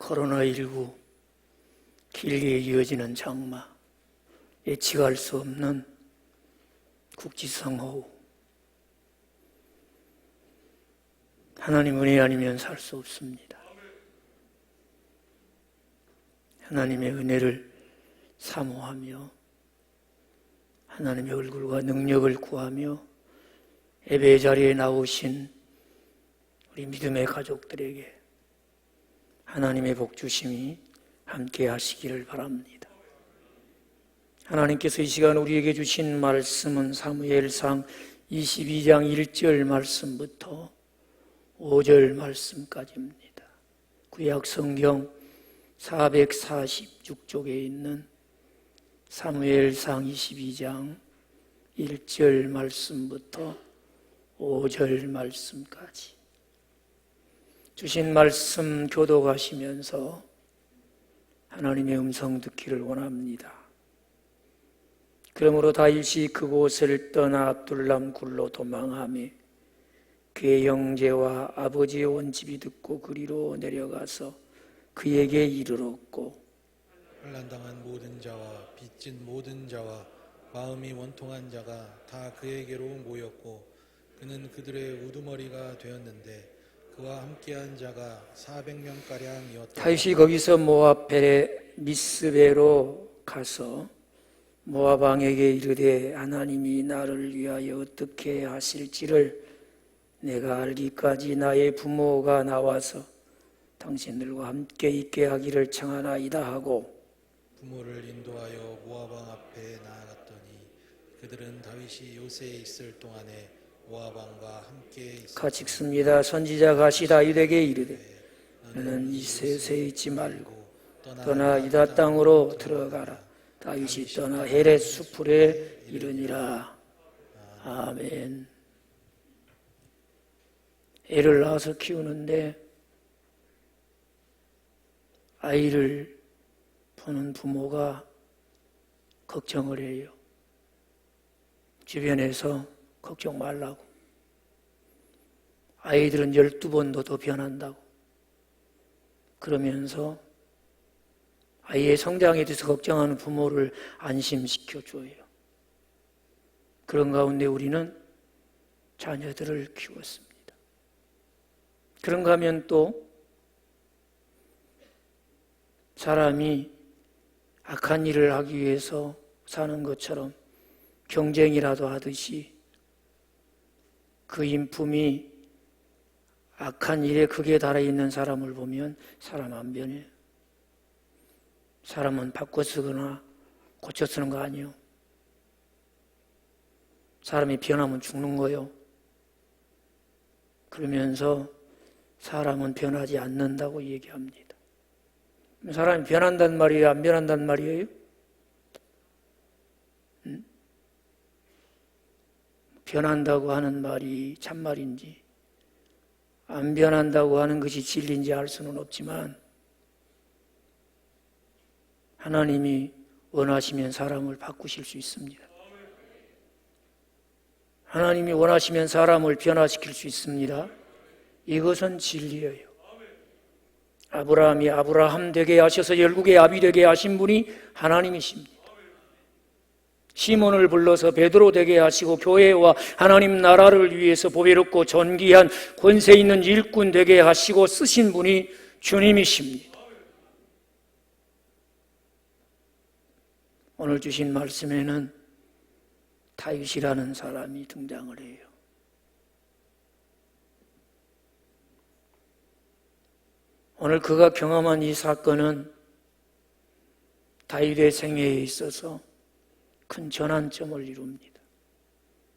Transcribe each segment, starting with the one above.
코로나19 길게 이어지는 장마, 예측할 수 없는 국지성호우, 하나님 은혜 아니면 살 수 없습니다. 하나님의 은혜를 사모하며 하나님의 얼굴과 능력을 구하며 예배 자리에 나오신 우리 믿음의 가족들에게 하나님의 복 주심이 함께 하시기를 바랍니다. 하나님께서 이 시간 우리에게 주신 말씀은 사무엘상 22장 1절 말씀부터 5절 말씀까지입니다. 구약 성경 446쪽에 있는 사무엘상 22장 1절 말씀부터 5절 말씀까지 주신 말씀 교독하시면서 하나님의 음성 듣기를 원합니다. 그러므로 다윗이 그곳을 떠나 압둘람 굴로 도망하며 그의 형제와 아버지의 온 집이 듣고 그리로 내려가서 그에게 이르렀고, 환난당한 모든 자와 빚진 모든 자와 마음이 원통한 자가 다 그에게로 모였고 그는 그들의 우두머리가 되었는데 그와 함께한 자가 400명가량이었다. 다윗이 거기서 모압 벨의 미스베로 가서 모압 왕에게 이르되 하나님이 나를 위하여 어떻게 하실지를 내가 알기까지 나의 부모가 나와서 당신들과 함께 있게 하기를 청하나이다 하고 부모를 인도하여 모압 왕 앞에 나아갔더니 그들은 다윗이 요새에 있을 동안에 모압 왕과 함께 있었다. 같이 읽습니다. 선지자 가시 다윗에게 이르되 너는 이셋에 있지 말고 떠나 유다 땅으로 들어가라. 다윗이 떠나 헤렛 수풀에 이르니라. 아멘. 애를 낳아서 키우는데 아이를 보는 부모가 걱정을 해요. 주변에서 걱정 말라고. 아이들은 12번도 더 변한다고. 그러면서 아이의 성장에 대해서 걱정하는 부모를 안심시켜줘요. 그런 가운데 우리는 자녀들을 키웠습니다. 그런가 하면 또 사람이 악한 일을 하기 위해서 사는 것처럼 경쟁이라도 하듯이 그 인품이 악한 일에 극에 달해있는 사람을 보면 사람 안 변해요. 사람은 바꿔 쓰거나 고쳐 쓰는 거 아니에요. 사람이 변하면 죽는 거예요. 그러면서 사람은 변하지 않는다고 얘기합니다. 사람이 변한단 말이에요? 안 변한단 말이에요? 변한다고 하는 말이 참말인지 안 변한다고 하는 것이 진리인지 알 수는 없지만 하나님이 원하시면 사람을 바꾸실 수 있습니다. 하나님이 원하시면 사람을 변화시킬 수 있습니다. 이것은 진리예요. 아브라함이 아브라함 되게 하셔서 열국의 아비 되게 하신 분이 하나님이십니다. 시몬을 불러서 베드로 되게 하시고 교회와 하나님 나라를 위해서 보배롭고 존귀한 권세 있는 일꾼 되게 하시고 쓰신 분이 주님이십니다. 오늘 주신 말씀에는 다윗이라는 사람이 등장을 해요. 오늘 그가 경험한 이 사건은 다윗의 생애에 있어서 큰 전환점을 이룹니다.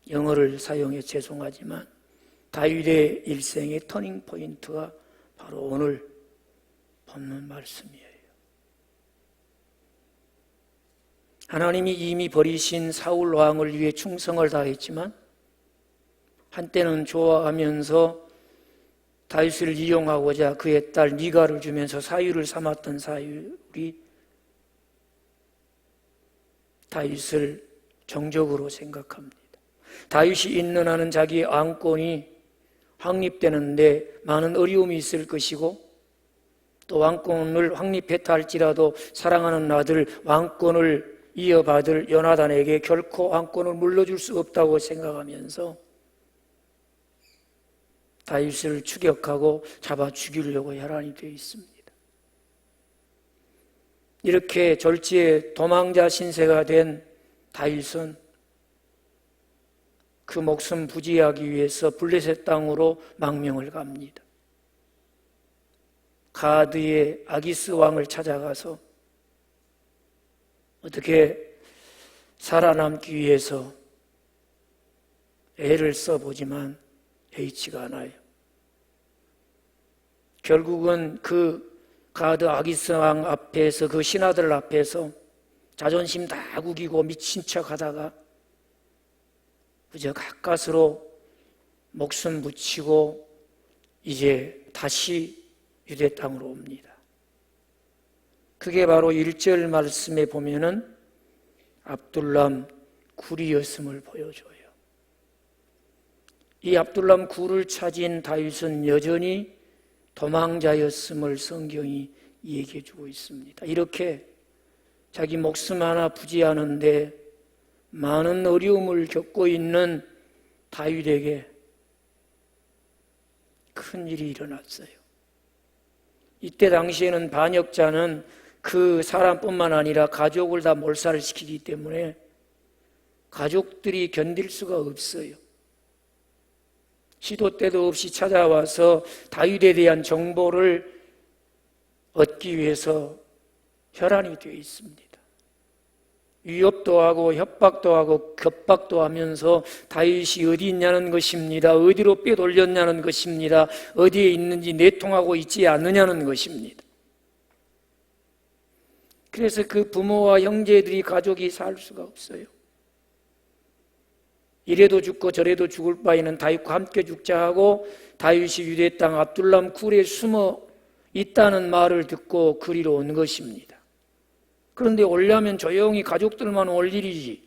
영어를 사용해 죄송하지만 다윗의 일생의 터닝 포인트가 바로 오늘 본문 말씀이에요. 하나님이 이미 버리신 사울 왕을 위해 충성을 다했지만 한때는 좋아하면서 다윗을 이용하고자 그의 딸 미가를 주면서 사유를 삼았던 사울이 다윗을 정적으로 생각합니다. 다윗이 있는 한은 자기의 왕권이 확립되는데 많은 어려움이 있을 것이고 또 왕권을 확립했다 할지라도 사랑하는 아들 왕권을 이어받을 요나단에게 결코 왕권을 물려줄 수 없다고 생각하면서 다윗을 추격하고 잡아 죽이려고 혈안이 되어 있습니다. 이렇게 졸지에 도망자 신세가 된 다윗은 그 목숨 부지하기 위해서 블레셋 땅으로 망명을 갑니다. 가드의 아기스 왕을 찾아가서 어떻게 살아남기 위해서 애를 써보지만 여의치가 않아요. 결국은 그 가드 아기스 왕 앞에서, 그 신하들 앞에서 자존심 다 구기고 미친 척 하다가 그저 가까스로 목숨 붙이고 이제 다시 유대 땅으로 옵니다. 그게 바로 1절 말씀에 보면은 압둘람 굴이었음을 보여줘요. 이 압둘람 굴을 찾은 다윗은 여전히 도망자였음을 성경이 얘기해 주고 있습니다. 이렇게 자기 목숨 하나 부지하는데 많은 어려움을 겪고 있는 다윗에게 큰 일이 일어났어요. 이때 당시에는 반역자는 그 사람뿐만 아니라 가족을 다 몰살시키기 때문에 가족들이 견딜 수가 없어요. 시도 때도 없이 찾아와서 다윗에 대한 정보를 얻기 위해서 혈안이 되어 있습니다. 위협도 하고 협박도 하고 겁박도 하면서 다윗이 어디 있냐는 것입니다. 어디로 빼돌렸냐는 것입니다. 어디에 있는지 내통하고 있지 않느냐는 것입니다. 그래서 그 부모와 형제들이, 가족이 살 수가 없어요. 이래도 죽고 저래도 죽을 바에는 다윗과 함께 죽자 하고 다윗이 유대 땅 압둘람 굴에 숨어 있다는 말을 듣고 그리로 온 것입니다. 그런데 오려면 조용히 가족들만 올 일이지.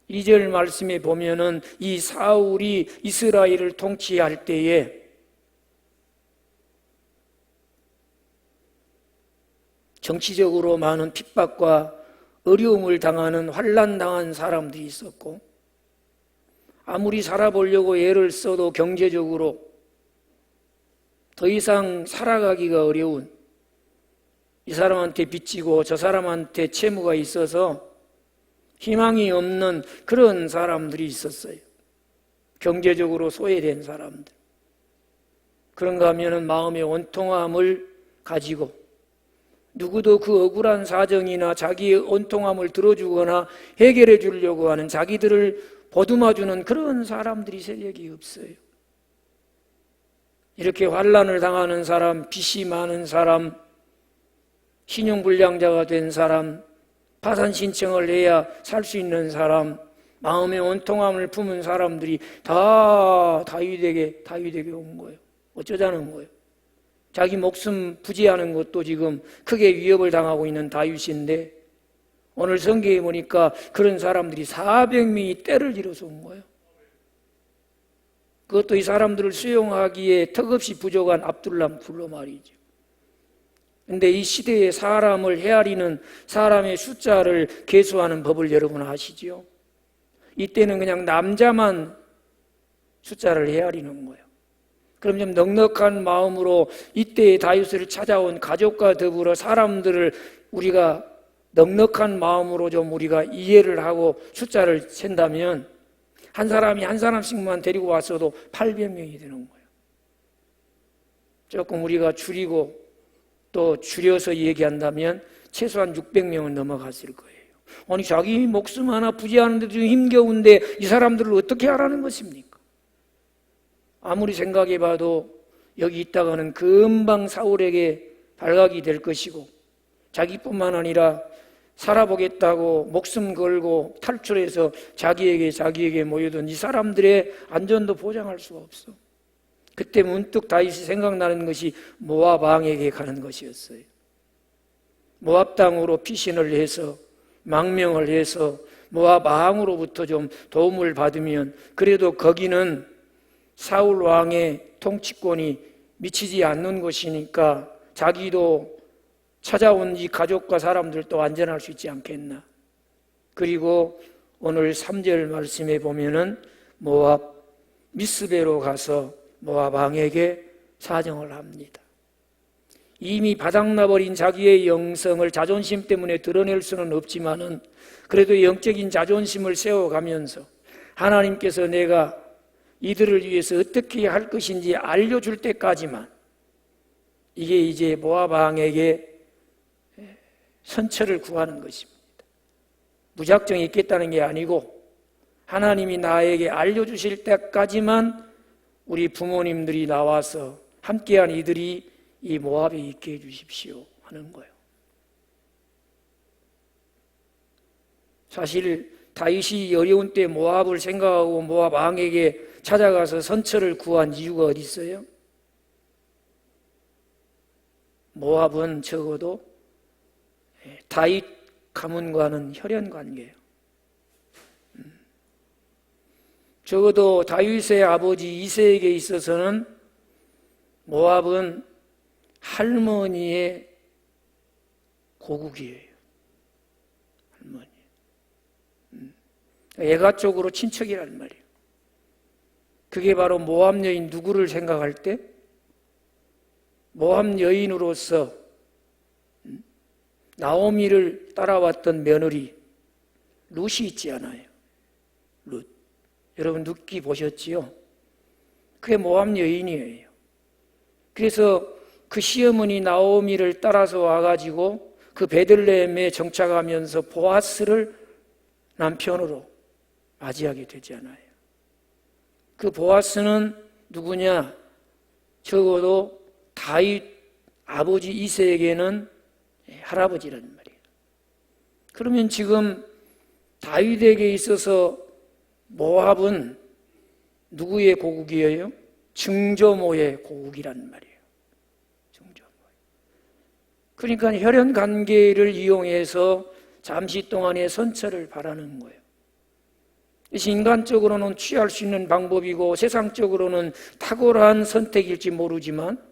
2절 말씀에 보면은 이 사울이 이스라엘을 통치할 때에 정치적으로 많은 핍박과 어려움을 당하는, 환난당한 사람들이 있었고, 아무리 살아보려고 애를 써도 경제적으로 더 이상 살아가기가 어려운, 이 사람한테 빚지고 저 사람한테 채무가 있어서 희망이 없는 그런 사람들이 있었어요. 경제적으로 소외된 사람들. 그런가 하면은 마음의 온통함을 가지고 누구도 그 억울한 사정이나 자기의 온통함을 들어주거나 해결해 주려고 하는, 자기들을 보듬어주는 그런 사람들이 세력이 없어요. 이렇게 환난을 당하는 사람, 빚이 많은 사람, 신용불량자가 된 사람, 파산 신청을 해야 살 수 있는 사람, 마음의 온통함을 품은 사람들이 다 다윗에게 온 거예요. 어쩌자는 거예요. 자기 목숨 부지하는 것도 지금 크게 위협을 당하고 있는 다윗인데 오늘 성경에 보니까 그런 사람들이 400명이 떼를 이뤄서 온 거예요. 그것도 이 사람들을 수용하기에 턱없이 부족한 압둘람 굴로 말이죠. 근데 이 시대에 사람을 헤아리는 사람의 숫자를 계수하는 법을 여러분 아시죠? 이때는 그냥 남자만 숫자를 헤아리는 거예요. 그럼 좀 넉넉한 마음으로 이때의 다윗을 찾아온 가족과 더불어 사람들을 우리가 넉넉한 마음으로 좀 우리가 이해를 하고 숫자를 잰다면 한 사람이 한 사람씩만 데리고 왔어도 800명이 되는 거예요. 조금 우리가 줄이고 또 줄여서 얘기한다면 최소한 600명은 넘어갔을 거예요. 아니 자기 목숨 하나 부지하는데도 힘겨운데 이 사람들을 어떻게 하라는 것입니까? 아무리 생각해봐도 여기 있다가는 금방 사울에게 발각이 될 것이고 자기뿐만 아니라 살아보겠다고 목숨 걸고 탈출해서 자기에게 모여든 이 사람들의 안전도 보장할 수가 없어. 그때 문득 다윗이 생각나는 것이 모압 왕에게 가는 것이었어요. 모압 땅으로 피신을 해서 망명을 해서 모압 왕으로부터 좀 도움을 받으면 그래도 거기는 사울 왕의 통치권이 미치지 않는 곳이니까 자기도 찾아온 이 가족과 사람들도 안전할 수 있지 않겠나. 그리고 오늘 3절 말씀에 보면은 모압 미스베로 가서 모압 왕에게 사정을 합니다. 이미 바닥나버린 자기의 영성을 자존심 때문에 드러낼 수는 없지만은 그래도 영적인 자존심을 세워가면서 하나님께서 내가 이들을 위해서 어떻게 할 것인지 알려줄 때까지만, 이게 이제 모압 왕에게 선처를 구하는 것입니다. 무작정 있겠다는 게 아니고 하나님이 나에게 알려주실 때까지만 우리 부모님들이 나와서 함께한 이들이 이 모압에 있게 해주십시오 하는 거예요. 사실 다윗이 어려운 때 모압을 생각하고 모압 왕에게 찾아가서 선처를 구한 이유가 어디 있어요? 모압은 적어도 다윗 가문과는 혈연 관계예요. 적어도 다윗의 아버지 이새에게 있어서는 모압은 할머니의 고국이에요. 할머니. 애가 쪽으로 친척이란 말이에요. 그게 바로 모압 여인 누구를 생각할 때 모압 여인으로서 나오미를 따라왔던 며느리 룻이 있지 않아요? 룻. 여러분 룻기 보셨지요? 그게 모압 여인이에요. 그래서 그 시어머니 나오미를 따라서 와가지고 그 베들레헴에 정착하면서 보아스를 남편으로 맞이하게 되잖아요. 그 보아스는 누구냐? 적어도 다윗 아버지 이새에게는 할아버지란 말이에요. 그러면 지금 다윗에게 있어서 모압은 누구의 고국이에요? 증조모의 고국이란 말이에요. 증조모. 그러니까 혈연 관계를 이용해서 잠시 동안의 선처를 바라는 거예요. 이것이 인간적으로는 취할 수 있는 방법이고 세상적으로는 탁월한 선택일지 모르지만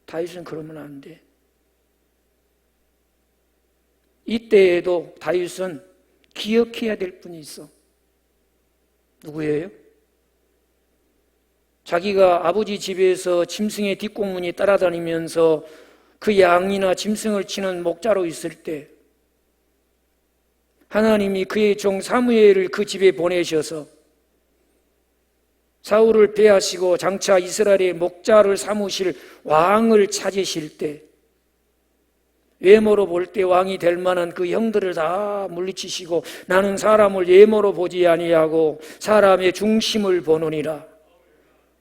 다윗은 그러면 안 돼. 이때에도 다윗은 기억해야 될 분이 있어. 누구예요? 자기가 아버지 집에서 짐승의 뒷공문이 따라다니면서 그 양이나 짐승을 치는 목자로 있을 때 하나님이 그의 종 사무엘을 그 집에 보내셔서 사울을 패하시고 장차 이스라엘의 목자를 삼으실 왕을 찾으실 때 외모로 볼 때 왕이 될 만한 그 형들을 다 물리치시고 나는 사람을 외모로 보지 아니하고 사람의 중심을 보느니라.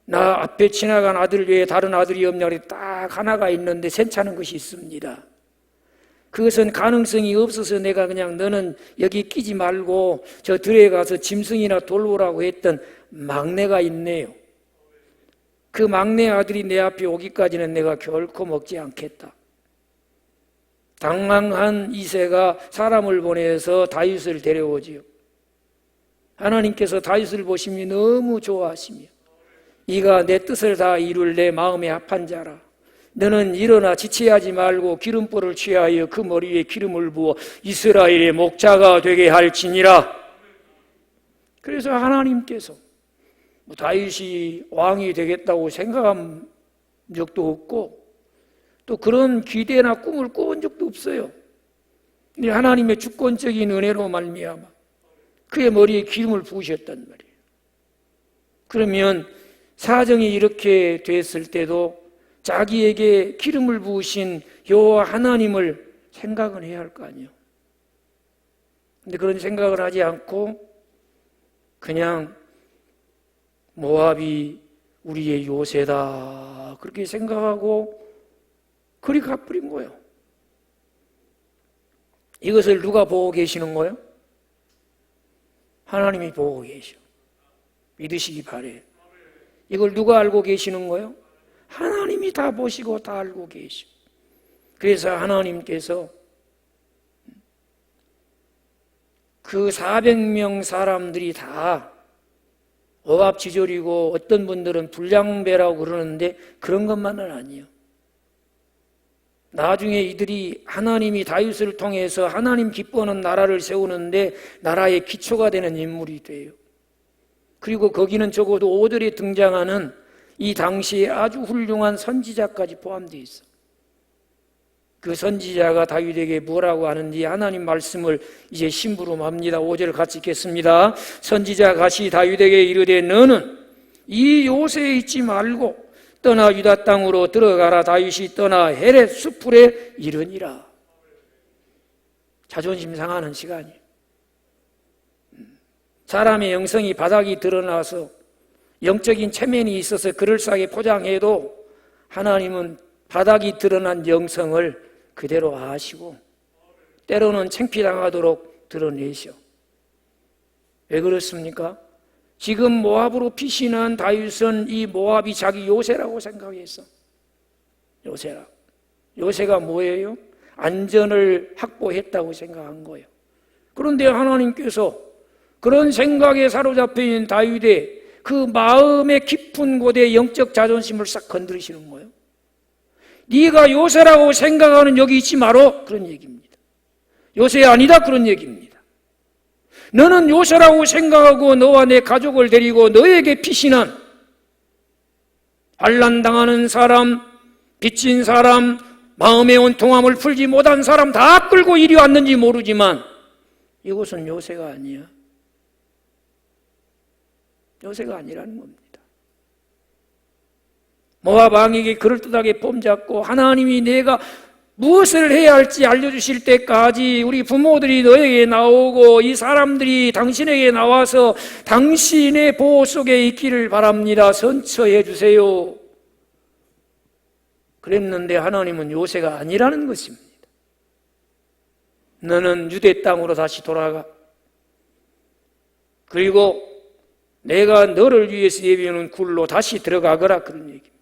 나 앞에 지나간 아들 외에 다른 아들이 없냐고 딱 하나가 있는데 괜찮은 것이 있습니다. 그것은 가능성이 없어서 내가 그냥 너는 여기 끼지 말고 저 들에 가서 짐승이나 돌보라고 했던 막내가 있네요. 그 막내 아들이 내 앞에 오기까지는 내가 결코 먹지 않겠다. 당황한 이새가 사람을 보내서 다윗을 데려오지요. 하나님께서 다윗을 보시며 너무 좋아하시며 이가 내 뜻을 다 이룰 내 마음에 합한 자라. 너는 일어나 지체하지 말고 기름불을 취하여 그 머리에 기름을 부어 이스라엘의 목자가 되게 할지니라. 그래서 하나님께서 다윗이 왕이 되겠다고 생각한 적도 없고 또 그런 기대나 꿈을 꿔본 적도 없어요. 근데 하나님의 주권적인 은혜로 말미암아 그의 머리에 기름을 부으셨단 말이에요. 그러면 사정이 이렇게 됐을 때도 자기에게 기름을 부으신 여호와 하나님을 생각은 해야 할 거 아니에요. 근데 그런 생각을 하지 않고 그냥 모압이 우리의 요새다 그렇게 생각하고 그리 가버린 거예요. 이것을 누가 보고 계시는 거예요? 하나님이 보고 계셔. 믿으시기 바래요. 이걸 누가 알고 계시는 거예요? 하나님이 다 보시고 다 알고 계셔. 그래서 하나님께서 그 400명 사람들이 다 억압지졸이고 어떤 분들은 불량배라고 그러는데 그런 것만은 아니에요. 나중에 이들이 하나님이 다윗을 통해서 하나님 기뻐하는 나라를 세우는데 나라의 기초가 되는 인물이 돼요. 그리고 거기는 적어도 5절에 등장하는 이 당시에 아주 훌륭한 선지자까지 포함되어 있어. 그 선지자가 다윗에게 뭐라고 하는지 하나님 말씀을 이제 심부름합니다. 5절 같이 읽겠습니다. 선지자 가시 다윗에게 이르되 너는 이 요새에 있지 말고 떠나 유다 땅으로 들어가라. 다윗이 떠나 헤렛 수풀에 이르니라. 자존심 상하는 시간이에요. 사람의 영성이 바닥이 드러나서 영적인 체면이 있어서 그럴싸하게 포장해도 하나님은 바닥이 드러난 영성을 그대로 아시고 때로는 창피당하도록 드러내셔. 왜 그렇습니까? 지금 모압으로 피신한 다윗은 이 모압이 자기 요새라고 생각했어. 요새라. 요새가 뭐예요? 안전을 확보했다고 생각한 거예요. 그런데 하나님께서 그런 생각에 사로잡혀 있는 다윗의 그 마음의 깊은 곳에 영적 자존심을 싹 건드리시는 거예요. 네가 요새라고 생각하는 여기 있지 마라, 그런 얘기입니다. 요새 아니다, 그런 얘기입니다. 너는 요새라고 생각하고 너와 내 가족을 데리고 너에게 피신한 환난당하는 사람, 빚진 사람, 마음의 온통함을 풀지 못한 사람 다 끌고 이리 왔는지 모르지만 이곳은 요새가 아니야. 요새가 아니라는 겁니다. 모압 왕에게 그럴듯하게 폼잡고 하나님이 내가 무엇을 해야 할지 알려주실 때까지 우리 부모들이 너에게 나오고 이 사람들이 당신에게 나와서 당신의 보호 속에 있기를 바랍니다. 선처해 주세요. 그랬는데 하나님은 요새가 아니라는 것입니다. 너는 유대 땅으로 다시 돌아가. 그리고 내가 너를 위해서 예비해놓은 굴로 다시 들어가거라, 그런 얘기입니다.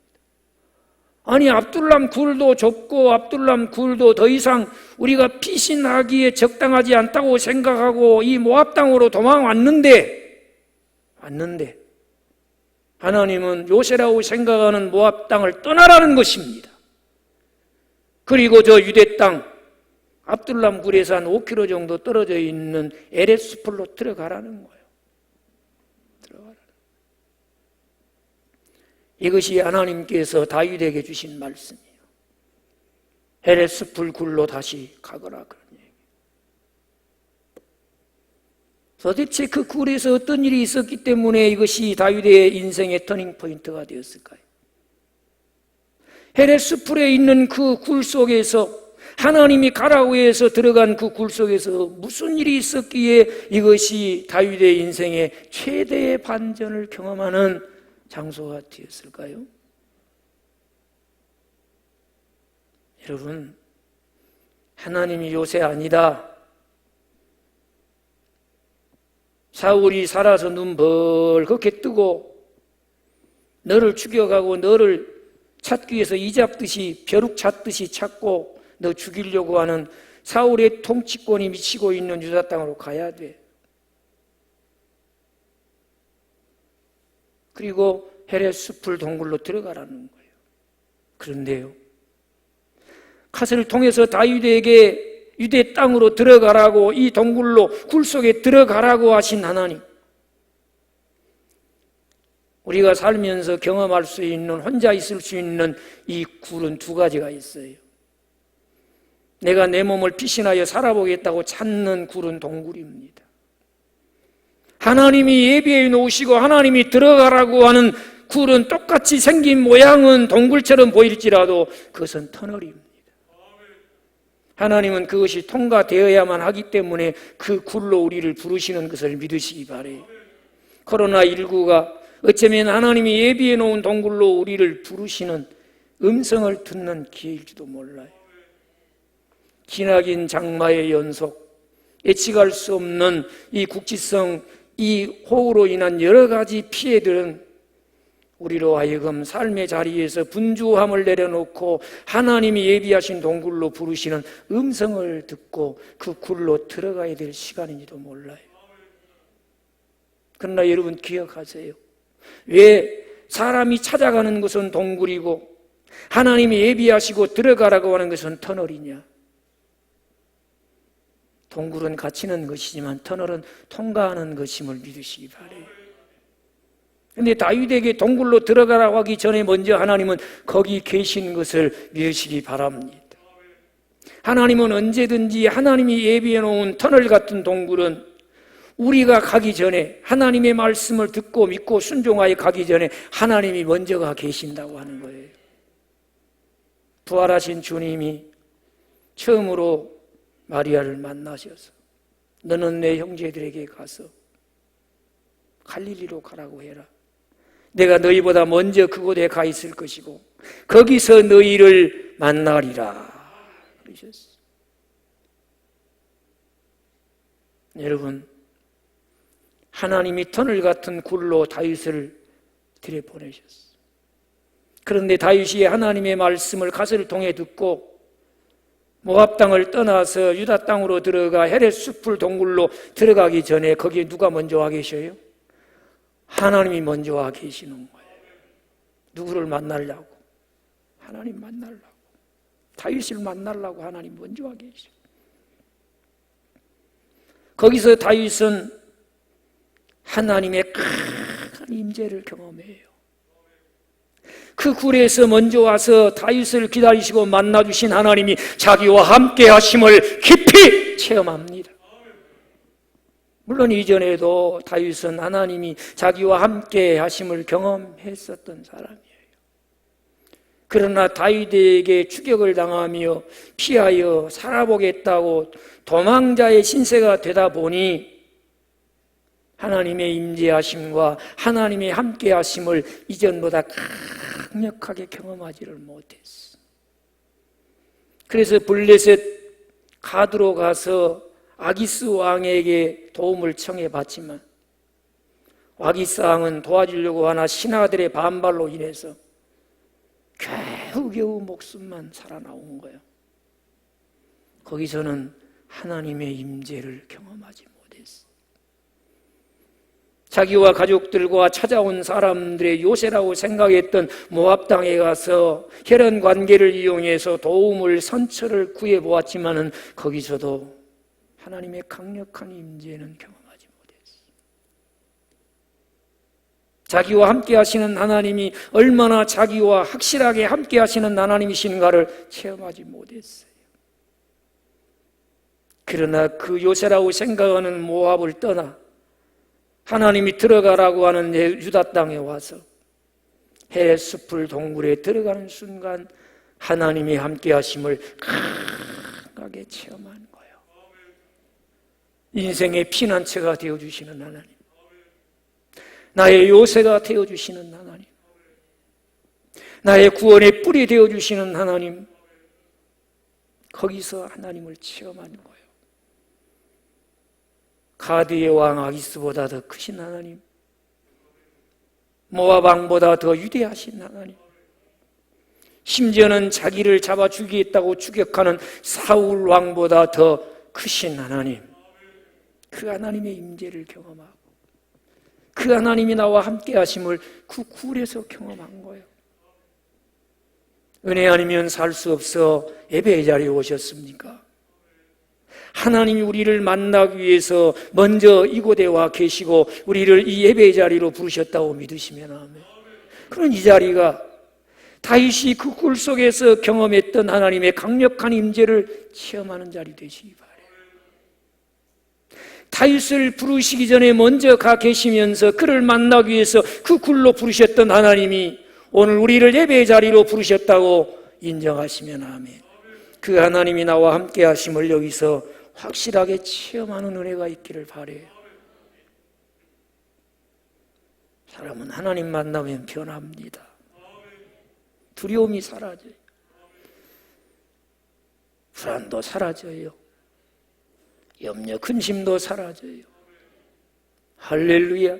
아니, 압둘람 굴도 좁고 압둘람 굴도 더 이상 우리가 피신하기에 적당하지 않다고 생각하고 이 모압 땅으로 도망왔는데 하나님은 요새라고 생각하는 모압 땅을 떠나라는 것입니다. 그리고 저 유대 땅 압둘람 굴에서 한 5km 정도 떨어져 있는 에렛 수풀로 들어가라는 거예요. 이것이 하나님께서 다윗에게 주신 말씀이에요. 헤렛 수풀 굴로 다시 가거라, 그런 얘기. 도대체 그 굴에서 어떤 일이 있었기 때문에 이것이 다윗의 인생의 터닝 포인트가 되었을까요? 헤렛 수풀에 있는 그 굴 속에서 하나님이 가라고 해서 들어간 그 굴 속에서 무슨 일이 있었기에 이것이 다윗의 인생의 최대의 반전을 경험하는 장소가 되었을까요? 여러분, 하나님이 요새 아니다. 사울이 살아서 눈 벌겋게 뜨고 너를 죽여가고 너를 찾기 위해서 이잡듯이 벼룩 찾듯이 찾고 너 죽이려고 하는 사울의 통치권이 미치고 있는 유다 땅으로 가야 돼. 그리고 헤렛 수풀 동굴로 들어가라는 거예요. 그런데요, 갓을 통해서 다윗에게 유대 땅으로 들어가라고, 이 동굴로 굴 속에 들어가라고 하신 하나님, 우리가 살면서 경험할 수 있는, 혼자 있을 수 있는 이 굴은 두 가지가 있어요. 내가 내 몸을 피신하여 살아보겠다고 찾는 굴은 동굴입니다. 하나님이 예비해 놓으시고 하나님이 들어가라고 하는 굴은 똑같이 생긴 모양은 동굴처럼 보일지라도 그것은 터널입니다. 하나님은 그것이 통과되어야만 하기 때문에 그 굴로 우리를 부르시는 것을 믿으시기 바라요. 코로나19가 어쩌면 하나님이 예비해 놓은 동굴로 우리를 부르시는 음성을 듣는 기회일지도 몰라요. 기나긴 장마의 연속, 예측할 수 없는 이 국지성, 이 호우로 인한 여러 가지 피해들은 우리로 하여금 삶의 자리에서 분주함을 내려놓고 하나님이 예비하신 동굴로 부르시는 음성을 듣고 그 굴로 들어가야 될 시간인지도 몰라요. 그러나 여러분 기억하세요. 왜 사람이 찾아가는 것은 동굴이고 하나님이 예비하시고 들어가라고 하는 것은 터널이냐? 동굴은 갇히는 것이지만 터널은 통과하는 것임을 믿으시기 바래요. 그런데 다윗에게 동굴로 들어가라고 하기 전에 먼저 하나님은 거기 계신 것을 믿으시기 바랍니다. 하나님은 언제든지 하나님이 예비해 놓은 터널 같은 동굴은 우리가 가기 전에, 하나님의 말씀을 듣고 믿고 순종하여 가기 전에 하나님이 먼저가 계신다고 하는 거예요. 부활하신 주님이 처음으로 마리아를 만나셔서 너는 내 형제들에게 가서 갈릴리로 가라고 해라. 내가 너희보다 먼저 그곳에 가 있을 것이고 거기서 너희를 만나리라 그러셨어요. 여러분, 하나님이 터널 같은 굴로 다윗을 들여보내셨어요. 그런데 다윗이 하나님의 말씀을 가설을 통해 듣고 모압 땅을 떠나서 유다 땅으로 들어가 헤렛 숲을 동굴로 들어가기 전에 거기에 누가 먼저 와 계셔요? 하나님이 먼저 와 계시는 거예요. 누구를 만나려고? 하나님 만나려고. 다윗을 만나려고 하나님 먼저 와 계셔. 거기서 다윗은 하나님의 큰 임재를 경험해요. 그 굴에서 먼저 와서 다윗을 기다리시고 만나주신 하나님이 자기와 함께 하심을 깊이 체험합니다. 물론 이전에도 다윗은 하나님이 자기와 함께 하심을 경험했었던 사람이에요. 그러나 다윗에게 추격을 당하며 피하여 살아보겠다고 도망자의 신세가 되다 보니 하나님의 임재하심과 하나님의 함께하심을 이전보다 강력하게 경험하지를 못했어. 그래서 블레셋 가드로 가서 아기스 왕에게 도움을 청해봤지만 아기스 왕은 도와주려고 하나 신하들의 반발로 인해서 겨우겨우 목숨만 살아나온 거예요. 거기서는 하나님의 임재를 경험하지 못했어. 자기와 가족들과 찾아온 사람들의 요새라고 생각했던 모압 땅에 가서 혈연 관계를 이용해서 도움을 선처를 구해보았지만은 거기서도 하나님의 강력한 임재는 경험하지 못했어. 자기와 함께 하시는 하나님이 얼마나 자기와 확실하게 함께 하시는 하나님이신가를 체험하지 못했어요. 그러나 그 요새라고 생각하는 모압을 떠나 하나님이 들어가라고 하는 유다 땅에 와서 헤렛 숲을 동굴에 들어가는 순간 하나님이 함께 하심을 강하게 체험한 거예요. 인생의 피난처가 되어주시는 하나님, 나의 요새가 되어주시는 하나님, 나의 구원의 뿔이 되어주시는 하나님, 거기서 하나님을 체험한 거예요. 가드의 왕 아기스보다 더 크신 하나님, 모압 왕보다 더 위대하신 하나님, 심지어는 자기를 잡아 죽이겠다고 추격하는 사울 왕보다 더 크신 하나님, 그 하나님의 임재를 경험하고 그 하나님이 나와 함께 하심을 그 굴에서 경험한 거예요. 은혜 아니면 살 수 없어 예배의 자리에 오셨습니까? 하나님이 우리를 만나기 위해서 먼저 이곳에 와 계시고 우리를 이 예배의 자리로 부르셨다고 믿으시면 아멘. 그런 이 자리가 다윗이 그 굴 속에서 경험했던 하나님의 강력한 임재를 체험하는 자리 되시기 바랍니다. 다윗을 부르시기 전에 먼저 가 계시면서 그를 만나기 위해서 그 굴로 부르셨던 하나님이 오늘 우리를 예배의 자리로 부르셨다고 인정하시면 아멘. 그 하나님이 나와 함께 하심을 여기서 확실하게 체험하는 은혜가 있기를 바라요. 사람은 하나님 만나면 변합니다. 두려움이 사라져요. 불안도 사라져요. 염려, 근심도 사라져요. 할렐루야.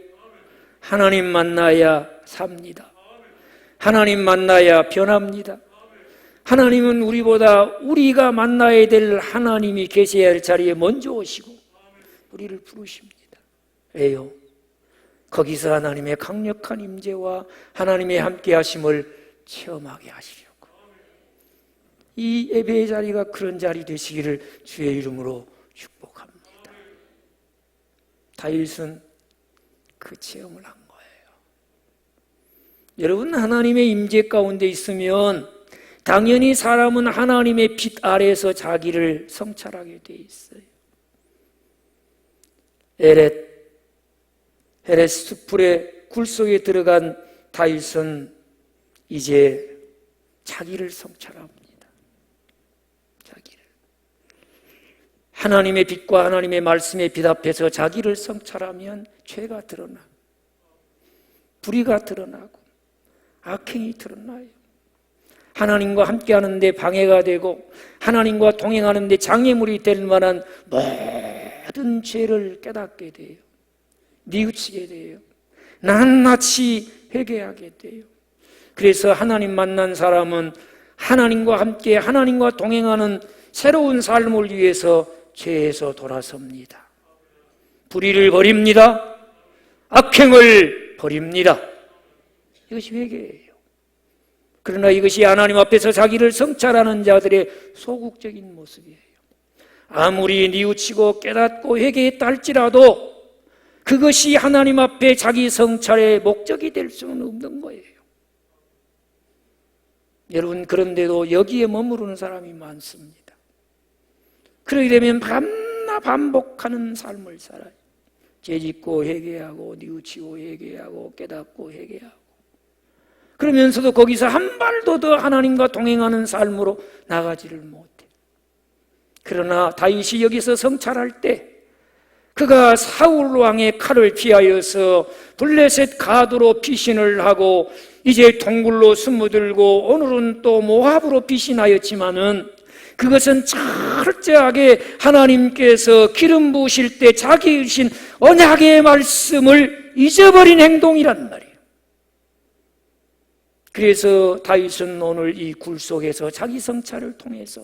하나님 만나야 삽니다. 하나님 만나야 변합니다. 하나님은 우리가 만나야 될 하나님이 계셔야 할 자리에 먼저 오시고 우리를 부르십니다. 왜요? 거기서 하나님의 강력한 임재와 하나님의 함께하심을 체험하게 하시려고 이 예배의 자리가 그런 자리 되시기를 주의 이름으로 축복합니다. 다윗은 그 체험을 한 거예요. 여러분, 하나님의 임재 가운데 있으면 당연히 사람은 하나님의 빛 아래에서 자기를 성찰하게 돼 있어요. 헤렛 숲풀의 굴 속에 들어간 다윗은 이제 자기를 성찰합니다. 자기를. 하나님의 빛과 하나님의 말씀의 빛 앞에서 자기를 성찰하면 죄가 드러나고 불의가 드러나고 악행이 드러나요. 하나님과 함께하는데 방해가 되고 하나님과 동행하는데 장애물이 될 만한 모든 죄를 깨닫게 돼요. 뉘우치게 돼요. 낱낱이 회개하게 돼요. 그래서 하나님 만난 사람은 하나님과 함께 하나님과 동행하는 새로운 삶을 위해서 죄에서 돌아섭니다. 불의를 버립니다. 악행을 버립니다. 이것이 회개예요. 그러나 이것이 하나님 앞에서 자기를 성찰하는 자들의 소극적인 모습이에요. 아무리 뉘우치고 깨닫고 회개했다 할지라도 그것이 하나님 앞에 자기 성찰의 목적이 될 수는 없는 거예요. 여러분, 그런데도 여기에 머무르는 사람이 많습니다. 그러게 되면 밤낮 반복하는 삶을 살아요. 죄짓고 회개하고 뉘우치고 회개하고 깨닫고 회개하고 그러면서도 거기서 한 발도 더 하나님과 동행하는 삶으로 나가지를 못해. 그러나 다윗이 여기서 성찰할 때 그가 사울 왕의 칼을 피하여서 블레셋 가드로 피신을 하고 이제 동굴로 숨어들고 오늘은 또 모압으로 피신하였지만은 그것은 철저하게 하나님께서 기름 부으실 때 자기 주신 언약의 말씀을 잊어버린 행동이란 말이에요. 그래서 다윗은 오늘 이 굴 속에서 자기 성찰을 통해서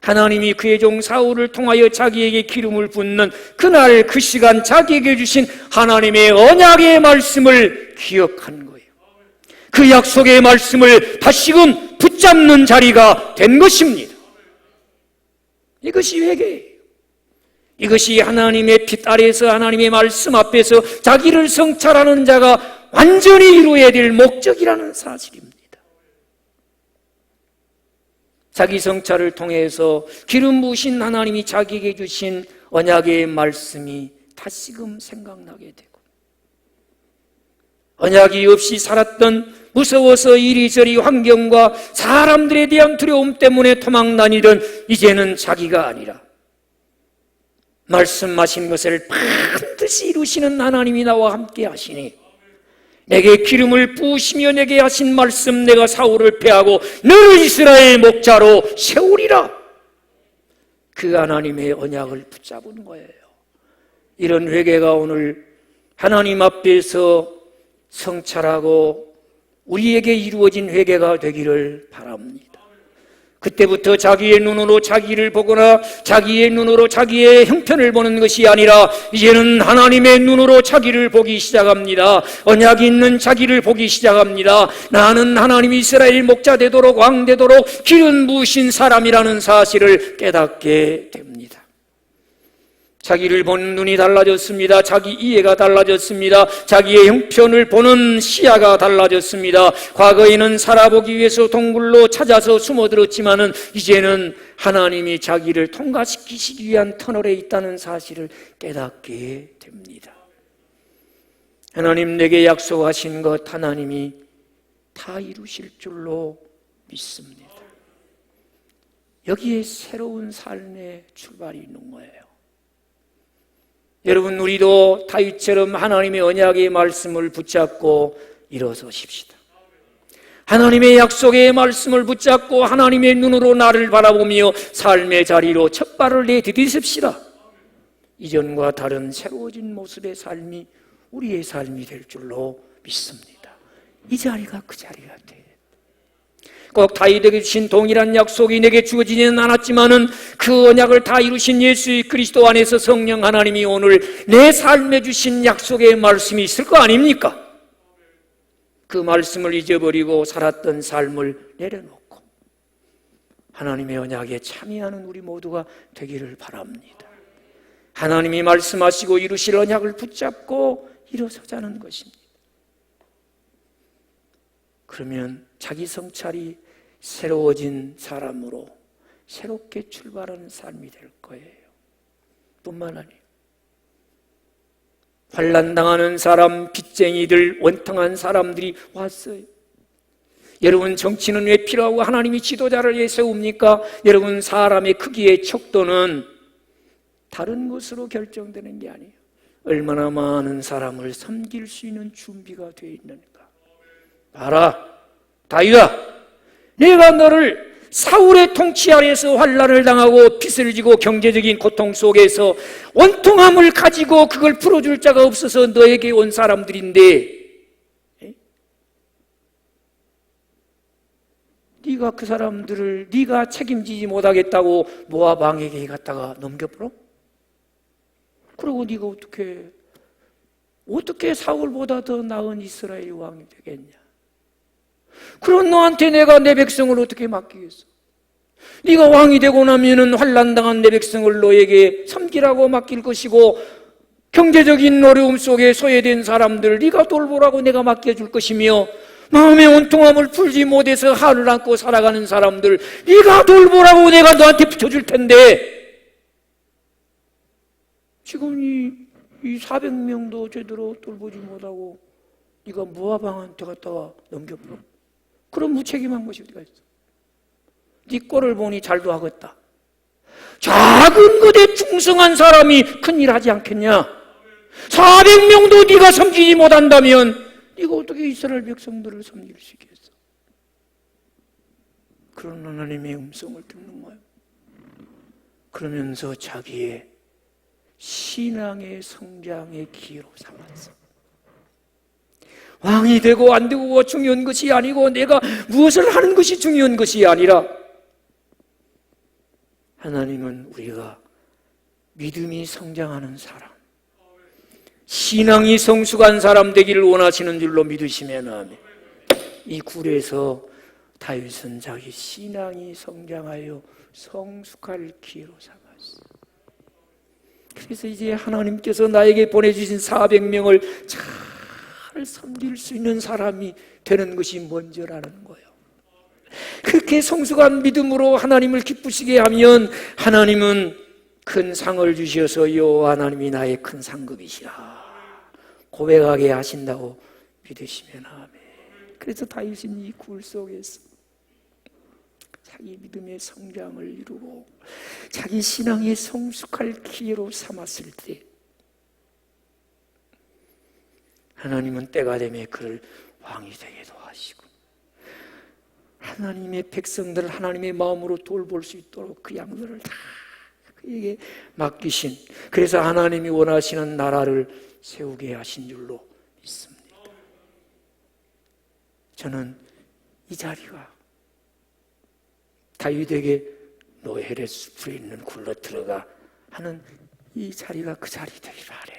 하나님이 그의 종 사울을 통하여 자기에게 기름을 붓는 그날 그 시간 자기에게 주신 하나님의 언약의 말씀을 기억한 거예요. 그 약속의 말씀을 다시금 붙잡는 자리가 된 것입니다. 이것이 회개예요. 이것이 하나님의 빛 아래에서 하나님의 말씀 앞에서 자기를 성찰하는 자가 완전히 이루어야 될 목적이라는 사실입니다. 자기 성찰을 통해서 기름 부으신 하나님이 자기에게 주신 언약의 말씀이 다시금 생각나게 되고 언약이 없이 살았던 무서워서 이리저리 환경과 사람들에 대한 두려움 때문에 도망다니던 이제는 자기가 아니라 말씀하신 것을 반드시 이루시는 하나님이 나와 함께 하시니 내게 기름을 부으시며 내게 하신 말씀 내가 사울을 패하고 너를 이스라엘 목자로 세우리라. 그 하나님의 언약을 붙잡은 거예요. 이런 회개가 오늘 하나님 앞에서 성찰하고 우리에게 이루어진 회개가 되기를 바랍니다. 그때부터 자기의 눈으로 자기를 보거나 자기의 눈으로 자기의 형편을 보는 것이 아니라 이제는 하나님의 눈으로 자기를 보기 시작합니다. 언약이 있는 자기를 보기 시작합니다. 나는 하나님 이스라엘 목자 되도록 왕 되도록 기름 부으신 사람이라는 사실을 깨닫게 됩니다. 자기를 보는 눈이 달라졌습니다. 자기 이해가 달라졌습니다. 자기의 형편을 보는 시야가 달라졌습니다. 과거에는 살아보기 위해서 동굴로 찾아서 숨어들었지만은 이제는 하나님이 자기를 통과시키시기 위한 터널에 있다는 사실을 깨닫게 됩니다. 하나님 내게 약속하신 것 하나님이 다 이루실 줄로 믿습니다. 여기에 새로운 삶의 출발이 있는 거예요. 여러분, 우리도 다윗처럼 하나님의 언약의 말씀을 붙잡고 일어서십시다. 하나님의 약속의 말씀을 붙잡고 하나님의 눈으로 나를 바라보며 삶의 자리로 첫 발을 내디디십시다. 이전과 다른 새로워진 모습의 삶이 우리의 삶이 될 줄로 믿습니다. 이 자리가 그 자리가 돼요. 꼭 다윗에게 주신 동일한 약속이 내게 주어지지는 않았지만은 그 언약을 다 이루신 예수 그리스도 안에서 성령 하나님이 오늘 내 삶에 주신 약속의 말씀이 있을 거 아닙니까? 그 말씀을 잊어버리고 살았던 삶을 내려놓고 하나님의 언약에 참여하는 우리 모두가 되기를 바랍니다. 하나님이 말씀하시고 이루실 언약을 붙잡고 일어서자는 것입니다. 그러면 자기 성찰이 새로워진 사람으로 새롭게 출발하는 삶이 될 거예요. 뿐만 아니에요. 환난당하는 사람, 빚쟁이들, 원통한 사람들이 왔어요. 여러분, 정치는 왜 필요하고 하나님이 지도자를 왜 세웁니까? 여러분, 사람의 크기의 척도는 다른 것으로 결정되는 게 아니에요. 얼마나 많은 사람을 섬길 수 있는 준비가 되어 있는가. 봐라, 다윗아, 내가 너를 사울의 통치 아래에서 환난을 당하고 빚을 지고 경제적인 고통 속에서 원통함을 가지고 그걸 풀어줄 자가 없어서 너에게 온 사람들인데 네가 그 사람들을 네가 책임지지 못하겠다고 모압 왕에게 갖다가 넘겨버려? 그리고 네가 어떻게 사울보다 더 나은 이스라엘 왕이 되겠냐? 그런 너한테 내가 내 백성을 어떻게 맡기겠어? 네가 왕이 되고 나면은 환난당한 내 백성을 너에게 섬기라고 맡길 것이고 경제적인 어려움 속에 소외된 사람들 네가 돌보라고 내가 맡겨줄 것이며 마음의 온통함을 풀지 못해서 한을 안고 살아가는 사람들 네가 돌보라고 내가 너한테 붙여줄 텐데 지금 이 400명도 제대로 돌보지 못하고 네가 모압 왕한테 갖다가 넘겨버려? 그럼 무책임한 것이 어디가 있어? 네 꼴을 보니 잘도 하겠다. 작은 것에 충성한 사람이 큰일 하지 않겠냐? 400명도 네가 섬기지 못한다면 네가 어떻게 이스라엘 백성들을 섬길 수 있겠어? 그런 하나님의 음성을 듣는 거예요. 그러면서 자기의 신앙의 성장의 기회로 삼았어. 왕이 되고 안 되고가 중요한 것이 아니고 내가 무엇을 하는 것이 중요한 것이 아니라 하나님은 우리가 믿음이 성장하는 사람, 신앙이 성숙한 사람 되기를 원하시는 줄로 믿으시면 아멘. 이 굴에서 다윗은 자기 신앙이 성장하여 성숙할 기회로 삼았어. 그래서 이제 하나님께서 나에게 보내주신 400명을 잘 섬길 수 있는 사람이 되는 것이 먼저라는 거예요. 그렇게 성숙한 믿음으로 하나님을 기쁘시게 하면 하나님은 큰 상을 주셔서 여호와 하나님이 나의 큰 상급이시라 고백하게 하신다고 믿으시면 아멘. 그래서 다윗은 이 굴 속에서 자기 믿음의 성장을 이루고 자기 신앙의 성숙할 기회로 삼았을 때 하나님은 때가 되면 그를 왕이 되게도 하시고 하나님의 백성들을 하나님의 마음으로 돌볼 수 있도록 그 양들을 다 그에게 맡기신, 그래서 하나님이 원하시는 나라를 세우게 하신 줄로 믿습니다. 저는 이 자리가 다윗에게 노헬의 숲에 있는 굴로 들어가 하는 이 자리가 그 자리 되기를 바라요.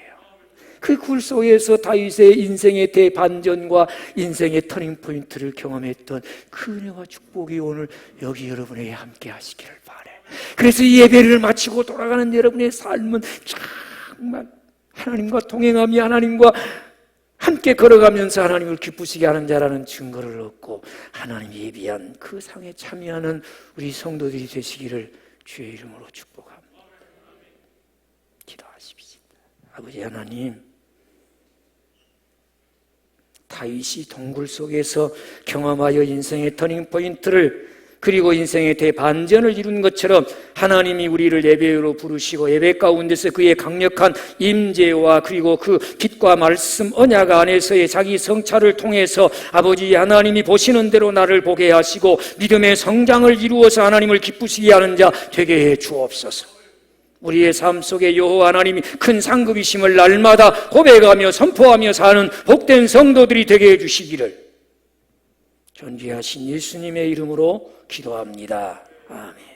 그 굴 속에서 다윗의 인생의 대반전과 인생의 터닝포인트를 경험했던 그 은혜와 축복이 오늘 여기 여러분에게 함께 하시기를 바라요. 그래서 이 예배를 마치고 돌아가는 여러분의 삶은 정말 하나님과 동행하며 하나님과 함께 걸어가면서 하나님을 기쁘시게 하는 자라는 증거를 얻고 하나님이 예비한 그 상에 참여하는 우리 성도들이 되시기를 주의 이름으로 축복합니다. 기도하십시다. 아버지 하나님, 다윗이 동굴 속에서 경험하여 인생의 터닝포인트를 그리고 인생의 대반전을 이룬 것처럼 하나님이 우리를 예배로 부르시고 예배 가운데서 그의 강력한 임재와 그리고 그 빛과 말씀 언약 안에서의 자기 성찰을 통해서 아버지 하나님이 보시는 대로 나를 보게 하시고 믿음의 성장을 이루어서 하나님을 기쁘시게 하는 자 되게 해 주옵소서. 우리의 삶 속에 여호와 하나님이 큰 상급이심을 날마다 고백하며 선포하며 사는 복된 성도들이 되게 해 주시기를 존귀하신 예수님의 이름으로 기도합니다. 아멘.